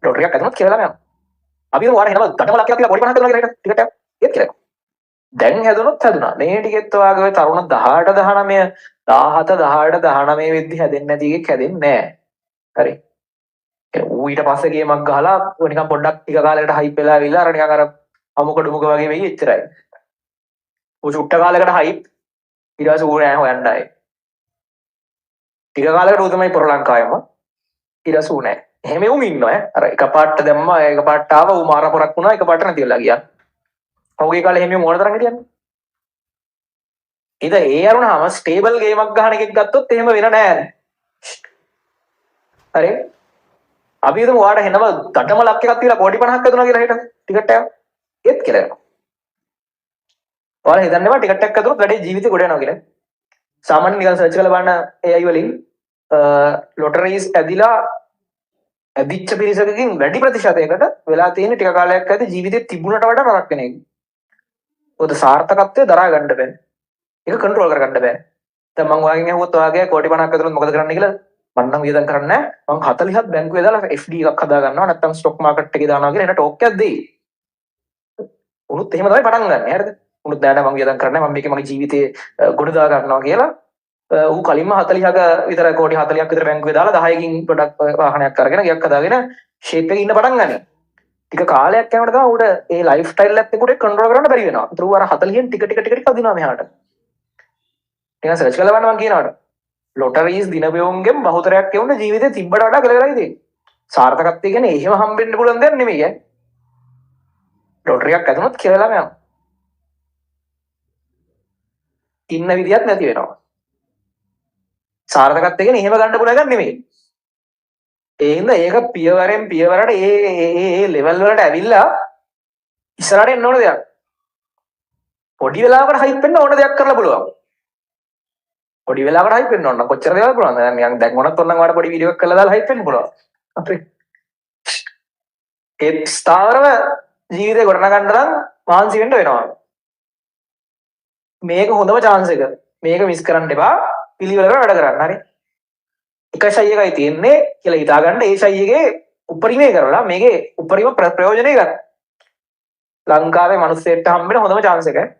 Lottery එකක් ඇතුණත් කියලා යනවා. අපි ඔයාලා එනවා දඩමලක් කියලා පොඩි 50ක් දෙනවා කියලා ටිකට් එක. ඒත් කියලා. දැන් හැදුනොත් හැදුනා. මේ ටිකෙත් ඔයාගේ ඔය තරුණ 18 19 17 18 19 වෙද්දි හැදෙන්නේ නැති එකෙක් හැදෙන්නේ නැහැ. හරි. ඌ ඊට පස්සේ ගේමක් ගහලා ඌ නිකන් පොඩ්ඩක් ටික කාලයකට හයිප් වෙලා ඇවිල්ලා අර නිකන් අර අමුක ඩුමුක වගේ වෙයි එච්චරයි. ඌ චුට්ට කාලයකට හයිප් ඊට පස්සේ ඌ නෑ හොයන්න ආයේ. ටික කාලයකට ඌ තමයි පොර ලංකාවෙම ඊට පස්සේ ඌ නෑ. එහෙම උන් ඉන්නවා අර එකපාරට දැම්මා එකපාරට ආවා ඌ මාර පොරක් වුණා එකපාරට නැති වෙලා ගියා. කවුගේ කාලේ එහෙම මොන තරම් හිටියන්නේ? ඉතින් ඒ අරුණාම ස්ටේබල් ගේමක් ගහන එකෙක් ගත්තොත් එහෙම වෙන නෑ. හරි. අපි හිතමු ඔයාට හෙනව දඩමලක් එකක් තියලා කෝටි 50ක් ඇතුණා කියලා හිතන්න. ටිකට් එක. ඒත් කියලා යනවා. ඔයාලා හිතන්නේවා ටිකට් එකක් ඇතුළත් වැඩි ජීවිතේ ගොඩ යනවා කියලා. සාමාන්‍යයෙන් නිකන් සර්ච් කරලා බලන්න AI වලින් ලොටරීස් ඇදිලා ඇදිච්ච පිරිසකකින් වැඩි ප්‍රතිශතයකට වෙලා තියෙන ටික කාලයක් ඇති ජීවිතේ තිබුණට වඩා නරක වෙන එක. ඔත සාර්ථකත්වය දරා ගන්න බෑ. ඒක කන්ට්‍රෝල් කර ගන්න බෑ. දැන් මම ඔයාගෙන් අහුවොත් ඔයාගේ කෝටි 50ක් ඇතුළත් මොකද කරන්න කියලා මම නම් වියදම් කරන්නේ නැහැ. මම 40ක් බැංකුවේ දාලා FD එකක් හදා ගන්නවා නැත්නම් ස්ටොක් මාකට් එකේ දානවා කියලා එන ටෝක් එකක් දෙයි. උනුත් එහෙම තමයි පටන් ගන්න. හරිද? උනුත් නෑ නෑ මම වියදම් කරන්නේ නැහැ. මම මේකේ මගේ ජීවිතේ ගොඩ දා ගන්නවා කියලා ඌ කලින්ම 40ක විතර කෝටි 40ක් විතර බැංකුවේ දාලා 10කින් පොඩක් වාහනයක් අරගෙන ගියක් හදාගෙන ෂේප් එකේ ඉන්න පටන් ගන්නවා. ටික කාලයක් යනකොට තමයි ඌට ඒ ලයිෆ් ස්ටයිල් එකත් එක්ක කන්ට්‍රෝල් කරන්න බැරි වෙනවා. ඒතර ඌ අර 40න් ටික ටික පදිනවා මෙහාට. ටික සර්ච් කරලා බලන්න මම කියනවාට. ලොටරීස් දිනපෙවුම්ගෙන් බහුතරයක් එවුන ජීවිතේ තිබ්බට වඩා කලකලයි තියෙන්නේ. සාර්ථකත්වය කියන්නේ එහෙම හම්බෙන්න පුළුවන් දෙයක් නෙමෙයි ඈ. ලොටරියක් ඇතුණත් කියලා යනවා. ඉන්න විදියක් නැති වෙනවා. සාර්ථකත්වය කියන්නේ එහෙම ගන්න පුළුවන් එකක් නෙමෙයි. ඒ හින්දා ඒක පියවරෙන් පියවරට ඒ ලෙවල් වලට ඇවිල්ලා ඉස්සරහට එන්න ඕන දෙයක්. පොඩි වෙලාවකට හයිප් වෙන්න ඕන දෙයක් කරලා පුළුවන්. පොඩි වෙලාවකට හයිප් වෙන්න ඕන නම් කොච්චර දේවල් පුළුවන්ද? දැන් නිකන් දැන් මොනත් ඔන්නම් ඔයාලට පොඩි වීඩියෝ එකක් කරලා දාලා හයිප් වෙන්න පුළුවන්. අපේ ඒ ස්ථාවරව ජීවිතේ ගොඩනගන්න නම් මහන්සි වෙන්න වෙනවා. මේක හොඳම chance එක. මේක මිස් කරන්න එපා. පිළිවෙලකට වැඩ කරන්න. හරි. එක ෂයි එකයි තියෙන්නේ කියලා හිතාගන්න. ඒ ෂයි එකේ උපරිමය කරලා මේකේ උපරිම ප්‍රයෝජනෙ ගන්න. ලංකාවේ මිනිස්සෙක්ට හම්බෙන හොඳම chance එක.